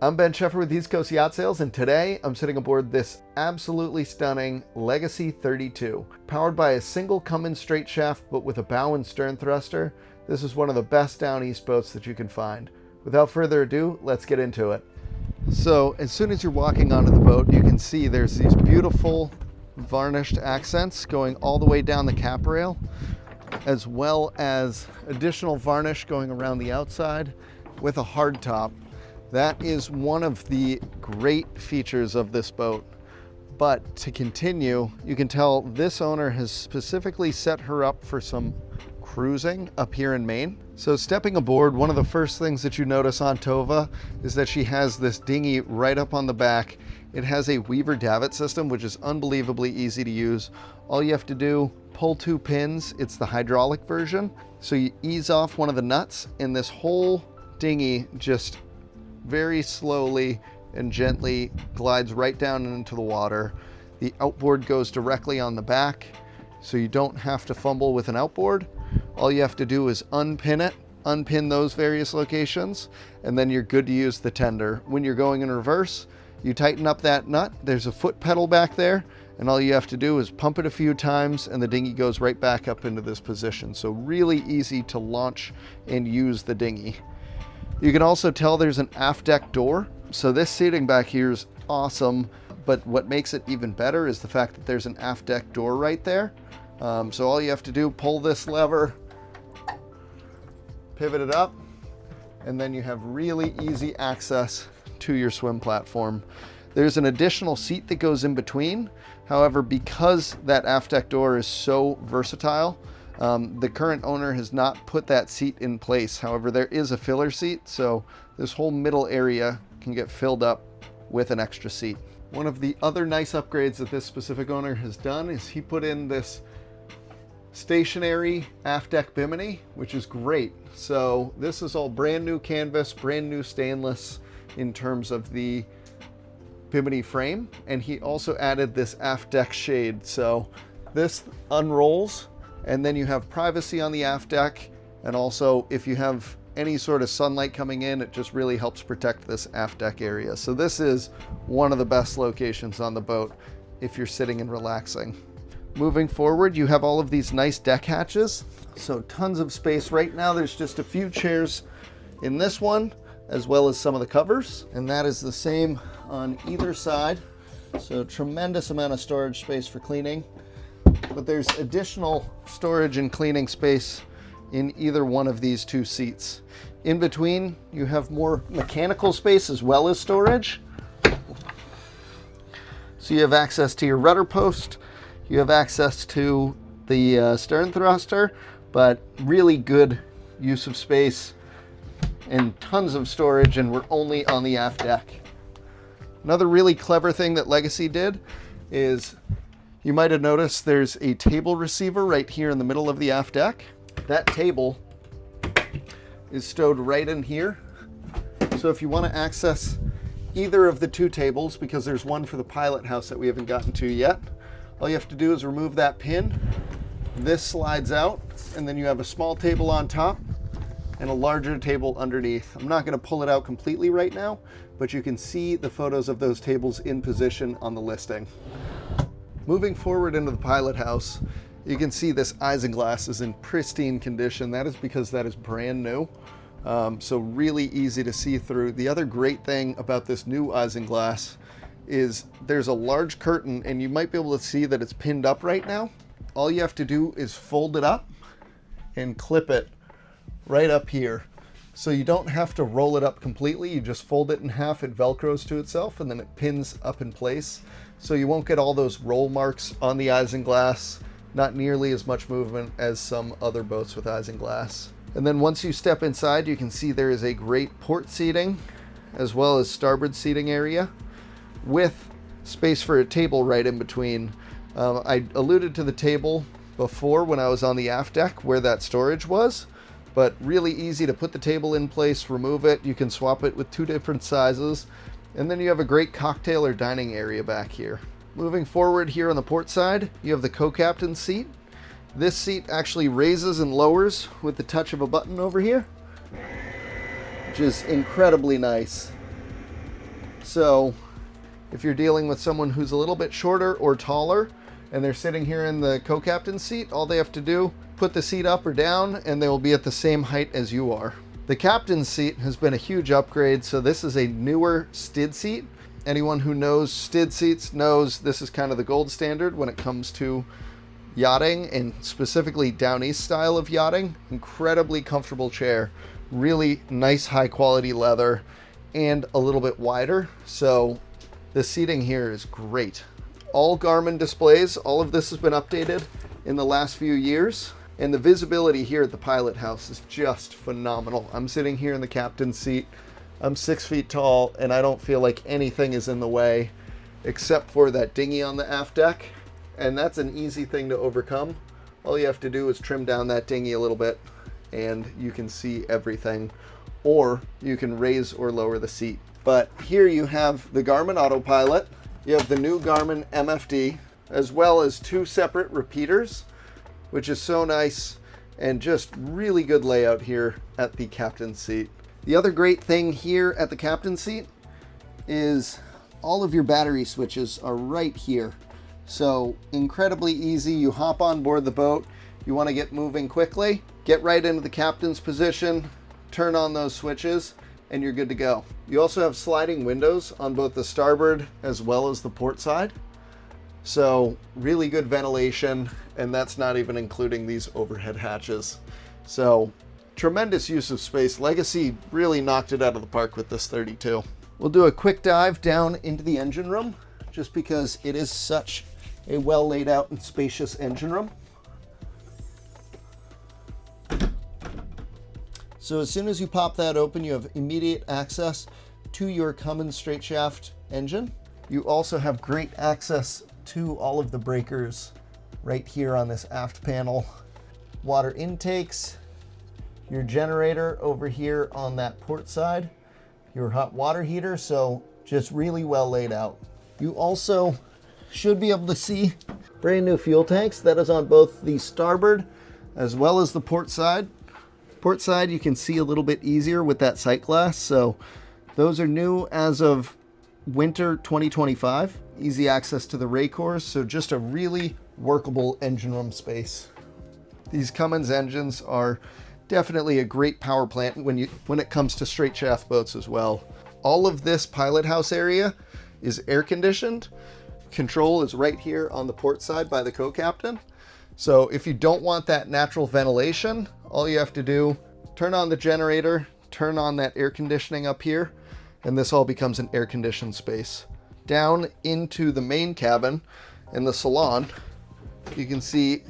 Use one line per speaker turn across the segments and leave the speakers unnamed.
I'm Ben Scheffer with East Coast Yacht Sales, and today I'm sitting aboard this absolutely stunning Legacy 32. Powered by a single come-in straight shaft but with a bow and stern thruster, this is one of the best Downeast boats that you can find. Without further ado, let's get into it. So as soon as you're walking onto the boat, you can see there's these beautiful varnished accents going all the way down the cap rail, as well as additional varnish going around the outside with a hard top. That is one of the great features of this boat. But to continue, you can tell this owner has specifically set her up for some cruising up here in Maine. So stepping aboard, one of the first things that you notice on Tova is that she has this dinghy right up on the back. It has a Weaver davit system, which is unbelievably easy to use. All you have to do, pull 2 pins. It's the hydraulic version. So you ease off one of the nuts and this whole dinghy just very slowly and gently glides right down into the water. The outboard goes directly on the back, so you don't have to fumble with an outboard. All you have to do is unpin it, unpin those various locations, and then you're good to use the tender. When you're going in reverse, you tighten up that nut. There's a foot pedal back there, and all you have to do is pump it a few times and the dinghy goes right back up into this position. So really easy to launch and use the dinghy. You can also tell there's an aft deck door. So this seating back here is awesome, but what makes it even better is the fact that there's an aft deck door right there. So all you have to do, pull this lever, pivot it up, and then you have really easy access to your swim platform. There's an additional seat that goes in between. However, because that aft deck door is so versatile, the current owner has not put that seat in place. However, there is a filler seat, so this whole middle area can get filled up with an extra seat. One of the other nice upgrades that this specific owner has done is he put in this stationary aft deck bimini, which is great. So this is all brand new canvas, brand new stainless in terms of the bimini frame, and he also added this aft deck shade. So this unrolls, and then you have privacy on the aft deck, and also if you have any sort of sunlight coming in, it just really helps protect this aft deck area. So this is one of the best locations on the boat if you're sitting and relaxing. Moving forward, you have all of these nice deck hatches, so tons of space. Right now there's just a few chairs in this one, as well as some of the covers, and that is the same on either side. So tremendous amount of storage space for cleaning. But there's additional storage and cleaning space in either one of these 2 seats. In between, you have more mechanical space as well as storage. So you have access to your rudder post, you have access to the stern thruster, but really good use of space and tons of storage, and we're only on the aft deck. Another really clever thing that Legacy did is, you might have noticed there's a table receiver right here in the middle of the aft deck. That table is stowed right in here. So if you want to access either of the 2 tables, because there's one for the pilot house that we haven't gotten to yet, all you have to do is remove that pin. This slides out, and then you have a small table on top and a larger table underneath. I'm not going to pull it out completely right now, but you can see the photos of those tables in position on the listing. Moving forward into the pilot house, you can see this isinglass is in pristine condition. That is because that is brand new, so really easy to see through. The other great thing about this new isinglass is there's a large curtain, and you might be able to see that it's pinned up right now. All you have to do is fold it up and clip it right up here. So you don't have to roll it up completely. You just fold it in half, it velcros to itself, and then it pins up in place. So you won't get all those roll marks on the isinglass, not nearly as much movement as some other boats with isinglass. And then once you step inside, you can see there is a great port seating as well as starboard seating area with space for a table right in between. I alluded to the table before when I was on the aft deck where that storage was, but really easy to put the table in place, remove it. You can swap it with 2 different sizes, and then you have a great cocktail or dining area back here. Moving forward here on the port side, you have the co-captain's seat. This seat actually raises and lowers with the touch of a button over here, which is incredibly nice. So if you're dealing with someone who's a little bit shorter or taller and they're sitting here in the co-captain's seat, all they have to do, put the seat up or down, and they will be at the same height as you are. The captain's seat has been a huge upgrade, so this is a newer STID seat. Anyone who knows STID seats knows this is kind of the gold standard when it comes to yachting, and specifically Downeast style of yachting. Incredibly comfortable chair, really nice high quality leather, and a little bit wider. So the seating here is great. All Garmin displays, all of this has been updated in the last few years. And the visibility here at the pilot house is just phenomenal. I'm sitting here in the captain's seat. I'm 6 feet tall, and I don't feel like anything is in the way except for that dinghy on the aft deck. And that's an easy thing to overcome. All you have to do is trim down that dinghy a little bit and you can see everything, or you can raise or lower the seat. But here you have the Garmin Autopilot, you have the new Garmin MFD, as well as 2 separate repeaters, which is so nice, and just really good layout here at the captain's seat. The other great thing here at the captain's seat is all of your battery switches are right here. So incredibly easy. You hop on board the boat, you want to get moving quickly, get right into the captain's position, turn on those switches, and you're good to go. You also have sliding windows on both the starboard as well as the port side. So really good ventilation, and that's not even including these overhead hatches. So tremendous use of space. Legacy really knocked it out of the park with this 32. We'll do a quick dive down into the engine room, just because it is such a well laid out and spacious engine room. So as soon as you pop that open, you have immediate access to your Cummins straight shaft engine. You also have great access to all of the breakers right here on this aft panel. Water intakes, your generator over here on that port side, your hot water heater, so just really well laid out. You also should be able to see brand new fuel tanks. That is on both the starboard as well as the port side. Port side you can see a little bit easier with that sight glass, so those are new as of winter 2025. Easy access to the ray cores, so just a really workable engine room space. These Cummins engines are definitely a great power plant when it comes to straight shaft boats as well. All of this pilot house area is air conditioned. Control is right here on the port side by the co-captain. So if you don't want that natural ventilation, all you have to do, turn on the generator, turn on that air conditioning up here, and this all becomes an air conditioned space. Down into the main cabin and the salon, you can see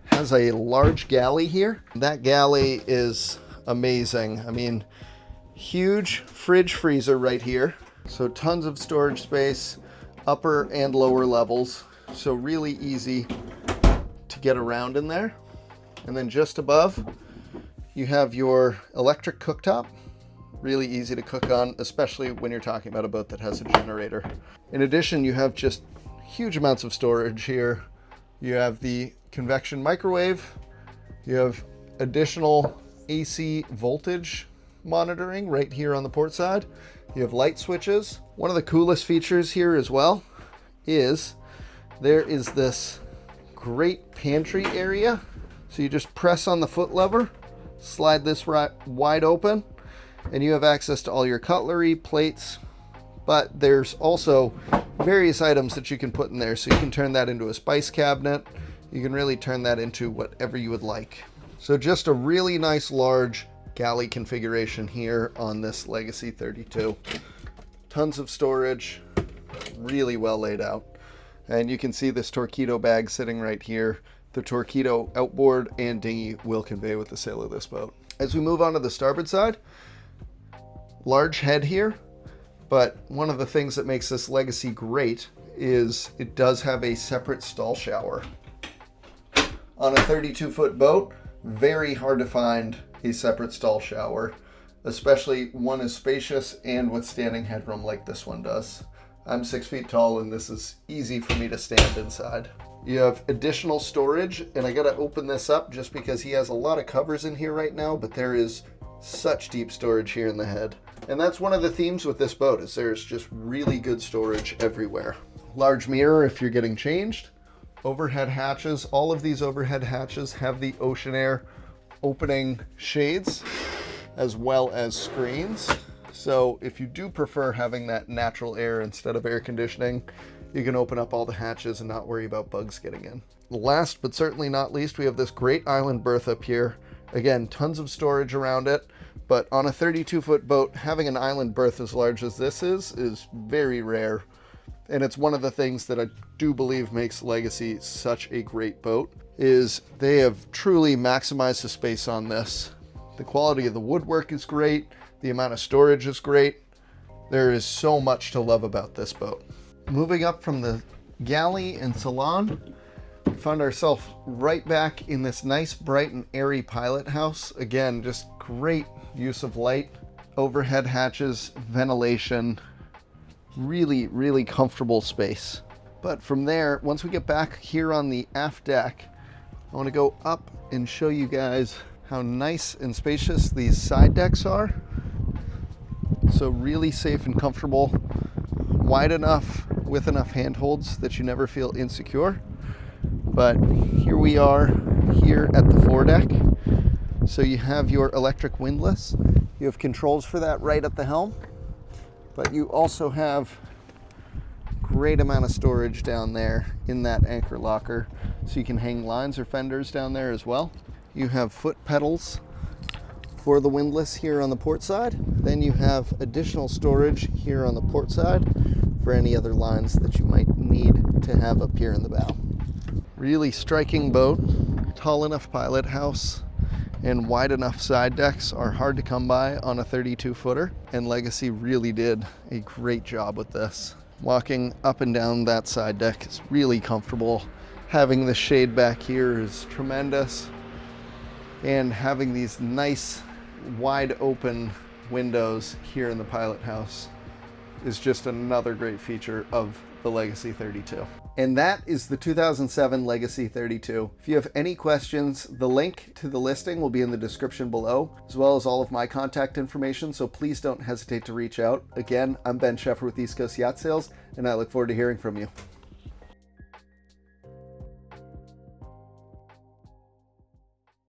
has a large galley here. That galley is amazing. I mean, huge fridge freezer right here. So tons of storage space, upper and lower levels. So really easy to get around in there. And then just above, you have your electric cooktop. Really easy to cook on, especially when you're talking about a boat that has a generator. In addition, you have just huge amounts of storage here. You have the convection microwave. You have additional AC voltage monitoring right here on the port side. You have light switches. One of the coolest features here as well is there is this great pantry area. So you just press on the foot lever, slide this wide open, and you have access to all your cutlery, plates, but there's also various items that you can put in there. So you can turn that into a spice cabinet. You can really turn that into whatever you would like. So just a really nice large galley configuration here on this Legacy 32. Tons of storage, really well laid out. And you can see this Torqeedo bag sitting right here. The Torqeedo outboard and dinghy will convey with the sail of this boat. As we move on to the starboard side, large head here, but one of the things that makes this Legacy great is it does have a separate stall shower. On a 32-foot boat, very hard to find a separate stall shower, especially one as spacious and with standing headroom like this one does. I'm 6 feet tall and this is easy for me to stand inside. You have additional storage, and I gotta open this up just because he has a lot of covers in here right now, but there is such deep storage here in the head. And that's one of the themes with this boat, is there's just really good storage everywhere. Large mirror if you're getting changed. Overhead hatches. All of these overhead hatches have the ocean air opening shades as well as screens. So if you do prefer having that natural air instead of air conditioning, you can open up all the hatches and not worry about bugs getting in. Last but certainly not least, we have this great island berth up here. Again, tons of storage around it, but on a 32-foot boat, having an island berth as large as this is very rare. And it's one of the things that I do believe makes Legacy such a great boat, is they have truly maximized the space on this. The quality of the woodwork is great. The amount of storage is great. There is so much to love about this boat. Moving up from the galley and salon, we found ourselves right back in this nice, bright and airy pilot house. Again, just great use of light, overhead hatches, ventilation, really, really comfortable space. But from there, once we get back here on the aft deck, I want to go up and show you guys how nice and spacious these side decks are. So really safe and comfortable, wide enough with enough handholds that you never feel insecure. But here we are here at the foredeck. So you have your electric windlass. You have controls for that right at the helm, but you also have great amount of storage down there in that anchor locker. So you can hang lines or fenders down there as well. You have foot pedals for the windlass here on the port side. Then you have additional storage here on the port side for any other lines that you might need to have up here in the bow. Really striking boat, tall enough pilot house, and wide enough side decks are hard to come by on a 32-footer, and Legacy really did a great job with this. Walking up and down that side deck is really comfortable. Having the shade back here is tremendous, and having these nice wide open windows here in the pilot house is just another great feature of the Legacy 32. And that is the 2007 Legacy 32. If you have any questions, the link to the listing will be in the description below, as well as all of my contact information, so please don't hesitate to reach out. Again, I'm Ben Scheffer with East Coast Yacht Sales, and I look forward to hearing from you.